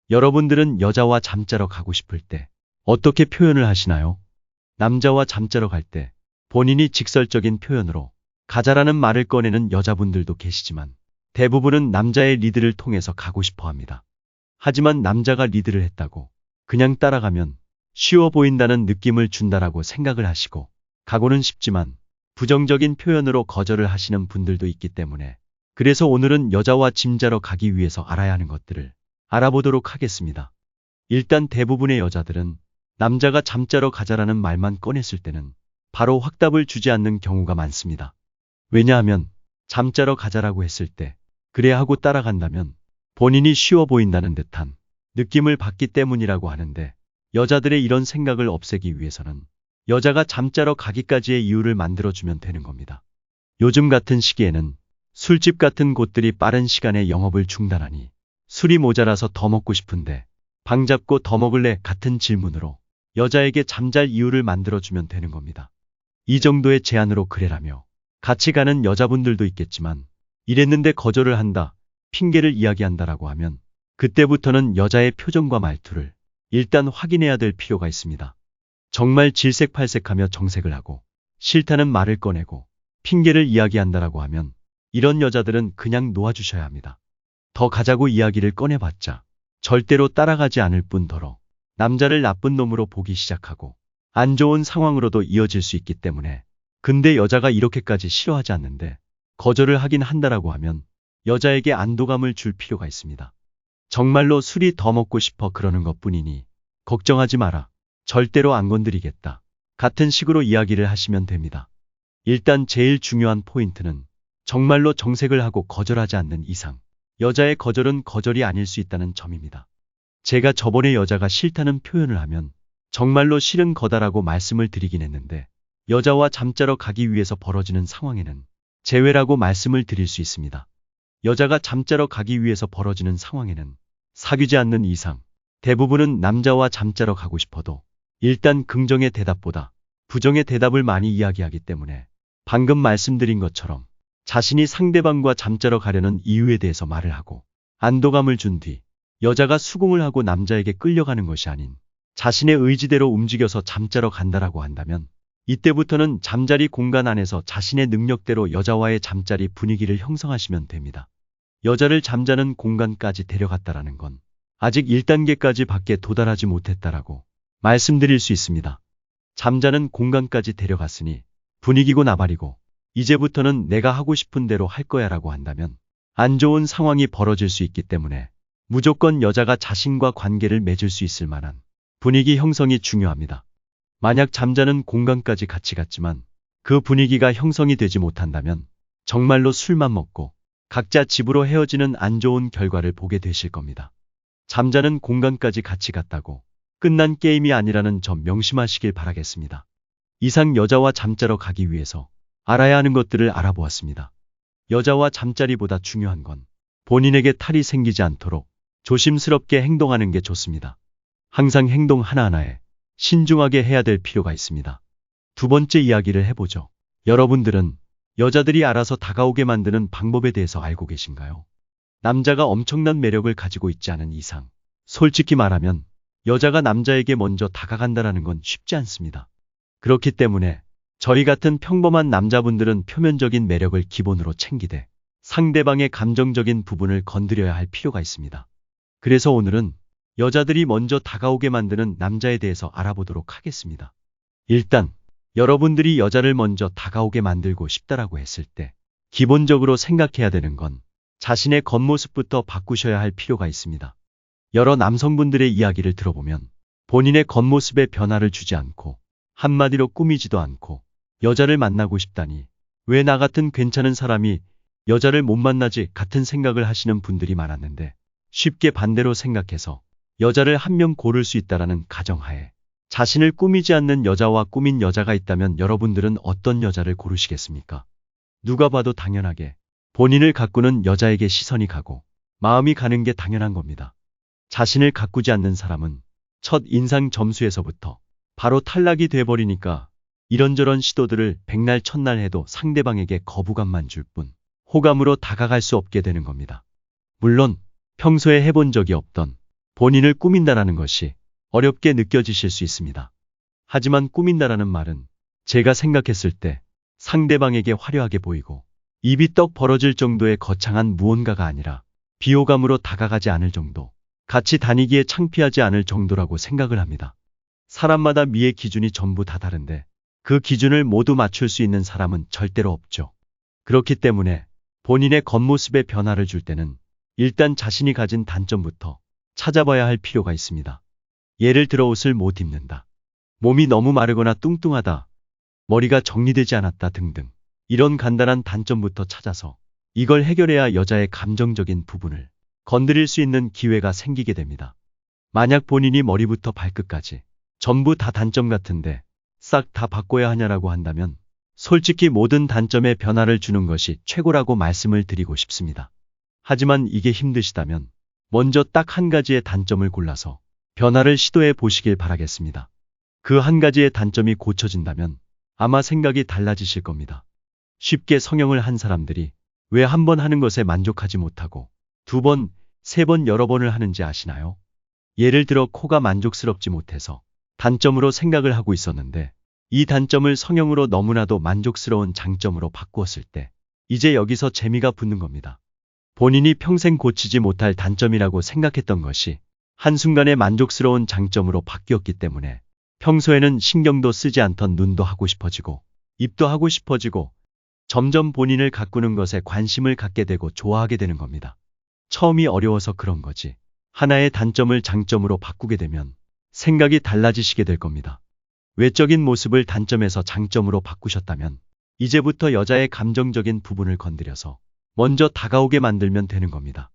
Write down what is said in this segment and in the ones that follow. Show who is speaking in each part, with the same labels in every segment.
Speaker 1: 여러분들은 여자와 잠자러 가고 싶을 때 어떻게 표현을 하시나요? 남자와 잠자러 갈 때 본인이 직설적인 표현으로 가자라는 말을 꺼내는 여자분들도 계시지만 대부분은 남자의 리드를 통해서 가고 싶어 합니다. 하지만 남자가 리드를 했다고 그냥 따라가면 쉬워 보인다는 느낌을 준다라고 생각을 하시고 가고는 싶지만 부정적인 표현으로 거절을 하시는 분들도 있기 때문에 그래서 오늘은 여자와 짐자러 가기 위해서 알아야 하는 것들을 알아보도록 하겠습니다. 일단 대부분의 여자들은 남자가 잠자러 가자라는 말만 꺼냈을 때는 바로 확답을 주지 않는 경우가 많습니다. 왜냐하면 잠자러 가자라고 했을 때 그래 하고 따라간다면 본인이 쉬워 보인다는 듯한 느낌을 받기 때문이라고 하는데 여자들의 이런 생각을 없애기 위해서는 여자가 잠자러 가기까지의 이유를 만들어주면 되는 겁니다. 요즘 같은 시기에는 술집 같은 곳들이 빠른 시간에 영업을 중단하니 술이 모자라서 더 먹고 싶은데 방 잡고 더 먹을래 같은 질문으로 여자에게 잠잘 이유를 만들어주면 되는 겁니다. 이 정도의 제안으로 그래라며 같이 가는 여자분들도 있겠지만 이랬는데 거절을 한다, 핑계를 이야기한다라고 하면 그때부터는 여자의 표정과 말투를 일단 확인해야 될 필요가 있습니다. 정말 질색팔색하며 정색을 하고 싫다는 말을 꺼내고 핑계를 이야기한다라고 하면 이런 여자들은 그냥 놓아주셔야 합니다. 더 가자고 이야기를 꺼내봤자 절대로 따라가지 않을 뿐더러 남자를 나쁜 놈으로 보기 시작하고 안 좋은 상황으로도 이어질 수 있기 때문에 근데 여자가 이렇게까지 싫어하지 않는데 거절을 하긴 한다라고 하면 여자에게 안도감을 줄 필요가 있습니다. 정말로 술이 더 먹고 싶어 그러는 것뿐이니 걱정하지 마라. 절대로 안 건드리겠다. 같은 식으로 이야기를 하시면 됩니다. 일단 제일 중요한 포인트는 정말로 정색을 하고 거절하지 않는 이상 여자의 거절은 거절이 아닐 수 있다는 점입니다. 제가 저번에 여자가 싫다는 표현을 하면 정말로 싫은 거다라고 말씀을 드리긴 했는데 여자와 잠자러 가기 위해서 벌어지는 상황에는 제외라고 말씀을 드릴 수 있습니다. 여자가 잠자러 가기 위해서 벌어지는 상황에는 사귀지 않는 이상 대부분은 남자와 잠자러 가고 싶어도 일단 긍정의 대답보다 부정의 대답을 많이 이야기하기 때문에 방금 말씀드린 것처럼 자신이 상대방과 잠자러 가려는 이유에 대해서 말을 하고 안도감을 준 뒤 여자가 수긍을 하고 남자에게 끌려가는 것이 아닌 자신의 의지대로 움직여서 잠자러 간다라고 한다면 이때부터는 잠자리 공간 안에서 자신의 능력대로 여자와의 잠자리 분위기를 형성하시면 됩니다. 여자를 잠자는 공간까지 데려갔다라는 건 아직 1단계까지 밖에 도달하지 못했다라고 말씀드릴 수 있습니다. 잠자는 공간까지 데려갔으니 분위기고 나발이고 이제부터는 내가 하고 싶은 대로 할 거야 라고 한다면 안 좋은 상황이 벌어질 수 있기 때문에 무조건 여자가 자신과 관계를 맺을 수 있을 만한 분위기 형성이 중요합니다. 만약 잠자는 공간까지 같이 갔지만 그 분위기가 형성이 되지 못한다면 정말로 술만 먹고 각자 집으로 헤어지는 안 좋은 결과를 보게 되실 겁니다. 잠자는 공간까지 같이 갔다고 끝난 게임이 아니라는 점 명심하시길 바라겠습니다. 이상 여자와 잠자러 가기 위해서 알아야 하는 것들을 알아보았습니다. 여자와 잠자리보다 중요한 건 본인에게 탈이 생기지 않도록 조심스럽게 행동하는 게 좋습니다. 항상 행동 하나하나에 신중하게 해야 될 필요가 있습니다. 두 번째 이야기를 해보죠. 여러분들은 여자들이 알아서 다가오게 만드는 방법에 대해서 알고 계신가요? 남자가 엄청난 매력을 가지고 있지 않은 이상 솔직히 말하면 여자가 남자에게 먼저 다가간다는 건 쉽지 않습니다. 그렇기 때문에 저희 같은 평범한 남자분들은 표면적인 매력을 기본으로 챙기되 상대방의 감정적인 부분을 건드려야 할 필요가 있습니다. 그래서 오늘은 여자들이 먼저 다가오게 만드는 남자에 대해서 알아보도록 하겠습니다. 일단 여러분들이 여자를 먼저 다가오게 만들고 싶다라고 했을 때 기본적으로 생각해야 되는 건 자신의 겉모습부터 바꾸셔야 할 필요가 있습니다. 여러 남성분들의 이야기를 들어보면 본인의 겉모습에 변화를 주지 않고 한마디로 꾸미지도 않고 여자를 만나고 싶다니 왜 나 같은 괜찮은 사람이 여자를 못 만나지 같은 생각을 하시는 분들이 많았는데 쉽게 반대로 생각해서 여자를 한 명 고를 수 있다라는 가정하에 자신을 꾸미지 않는 여자와 꾸민 여자가 있다면 여러분들은 어떤 여자를 고르시겠습니까? 누가 봐도 당연하게 본인을 가꾸는 여자에게 시선이 가고 마음이 가는 게 당연한 겁니다. 자신을 가꾸지 않는 사람은 첫 인상 점수에서부터 바로 탈락이 돼버리니까 이런저런 시도들을 백날 첫날 해도 상대방에게 거부감만 줄 뿐 호감으로 다가갈 수 없게 되는 겁니다. 물론 평소에 해본 적이 없던 본인을 꾸민다라는 것이 어렵게 느껴지실 수 있습니다. 하지만 꾸민다라는 말은 제가 생각했을 때 상대방에게 화려하게 보이고 입이 떡 벌어질 정도의 거창한 무언가가 아니라 비호감으로 다가가지 않을 정도, 같이 다니기에 창피하지 않을 정도라고 생각을 합니다. 사람마다 미의 기준이 전부 다 다른데 그 기준을 모두 맞출 수 있는 사람은 절대로 없죠. 그렇기 때문에 본인의 겉모습에 변화를 줄 때는 일단 자신이 가진 단점부터 찾아봐야 할 필요가 있습니다. 예를 들어 옷을 못 입는다. 몸이 너무 마르거나 뚱뚱하다. 머리가 정리되지 않았다 등등. 이런 간단한 단점부터 찾아서 이걸 해결해야 여자의 감정적인 부분을 건드릴 수 있는 기회가 생기게 됩니다. 만약 본인이 머리부터 발끝까지 전부 다 단점 같은데 싹 다 바꿔야 하냐라고 한다면 솔직히 모든 단점에 변화를 주는 것이 최고라고 말씀을 드리고 싶습니다. 하지만 이게 힘드시다면 먼저 딱 한 가지의 단점을 골라서 변화를 시도해 보시길 바라겠습니다. 그 한 가지의 단점이 고쳐진다면 아마 생각이 달라지실 겁니다. 쉽게 성형을 한 사람들이 왜 한 번 하는 것에 만족하지 못하고 두 번, 세 번 여러 번을 하는지 아시나요? 예를 들어 코가 만족스럽지 못해서 단점으로 생각을 하고 있었는데 이 단점을 성형으로 너무나도 만족스러운 장점으로 바꾸었을 때 이제 여기서 재미가 붙는 겁니다. 본인이 평생 고치지 못할 단점이라고 생각했던 것이 한순간에 만족스러운 장점으로 바뀌었기 때문에 평소에는 신경도 쓰지 않던 눈도 하고 싶어지고 입도 하고 싶어지고 점점 본인을 가꾸는 것에 관심을 갖게 되고 좋아하게 되는 겁니다. 처음이 어려워서 그런 거지. 하나의 단점을 장점으로 바꾸게 되면 생각이 달라지시게 될 겁니다. 외적인 모습을 단점에서 장점으로 바꾸셨다면 이제부터 여자의 감정적인 부분을 건드려서 먼저 다가오게 만들면 되는 겁니다.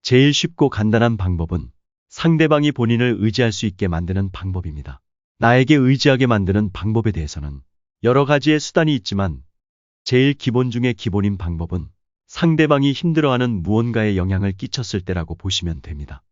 Speaker 1: 제일 쉽고 간단한 방법은 상대방이 본인을 의지할 수 있게 만드는 방법입니다. 나에게 의지하게 만드는 방법에 대해서는 여러 가지의 수단이 있지만 제일 기본 중에 기본인 방법은 상대방이 힘들어하는 무언가에 영향을 끼쳤을 때라고 보시면 됩니다.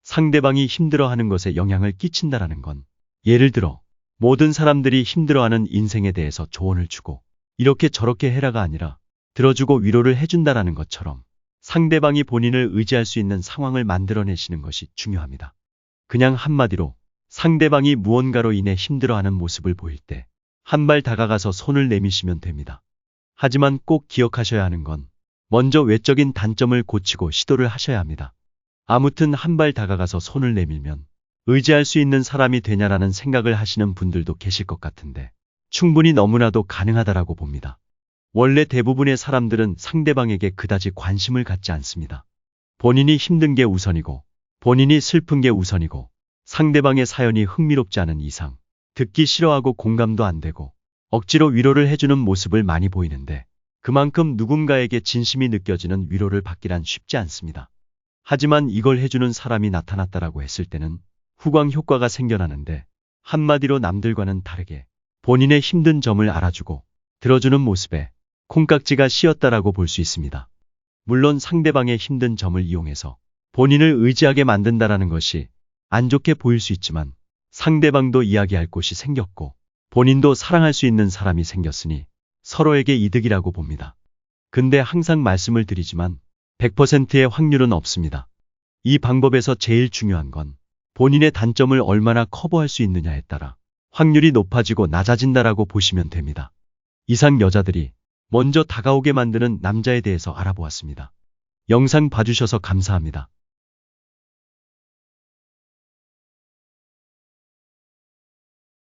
Speaker 1: 상대방이 힘들어하는 것에 영향을 끼친다라는 건 예를 들어 모든 사람들이 힘들어하는 인생에 대해서 조언을 주고 이렇게 저렇게 해라가 아니라 들어주고 위로를 해준다라는 것처럼 상대방이 본인을 의지할 수 있는 상황을 만들어내시는 것이 중요합니다. 그냥 한마디로 상대방이 무언가로 인해 힘들어하는 모습을 보일 때 한 발 다가가서 손을 내미시면 됩니다. 하지만 꼭 기억하셔야 하는 건 먼저 외적인 단점을 고치고 시도를 하셔야 합니다. 아무튼 한 발 다가가서 손을 내밀면 의지할 수 있는 사람이 되냐라는 생각을 하시는 분들도 계실 것 같은데 충분히 너무나도 가능하다라고 봅니다. 원래 대부분의 사람들은 상대방에게 그다지 관심을 갖지 않습니다. 본인이 힘든 게 우선이고 본인이 슬픈 게 우선이고 상대방의 사연이 흥미롭지 않은 이상 듣기 싫어하고 공감도 안 되고 억지로 위로를 해주는 모습을 많이 보이는데 그만큼 누군가에게 진심이 느껴지는 위로를 받기란 쉽지 않습니다. 하지만 이걸 해주는 사람이 나타났다라고 했을 때는 후광 효과가 생겨나는데 한마디로 남들과는 다르게 본인의 힘든 점을 알아주고 들어주는 모습에 콩깍지가 씌었다라고 볼 수 있습니다. 물론 상대방의 힘든 점을 이용해서 본인을 의지하게 만든다라는 것이 안 좋게 보일 수 있지만 상대방도 이야기할 곳이 생겼고 본인도 사랑할 수 있는 사람이 생겼으니 서로에게 이득이라고 봅니다. 근데 항상 말씀을 드리지만 100%의 확률은 없습니다. 이 방법에서 제일 중요한 건 본인의 단점을 얼마나 커버할 수 있느냐에 따라 확률이 높아지고 낮아진다라고 보시면 됩니다. 이상 여자들이 먼저 다가오게 만드는 남자에 대해서 알아보았습니다. 영상 봐주셔서 감사합니다.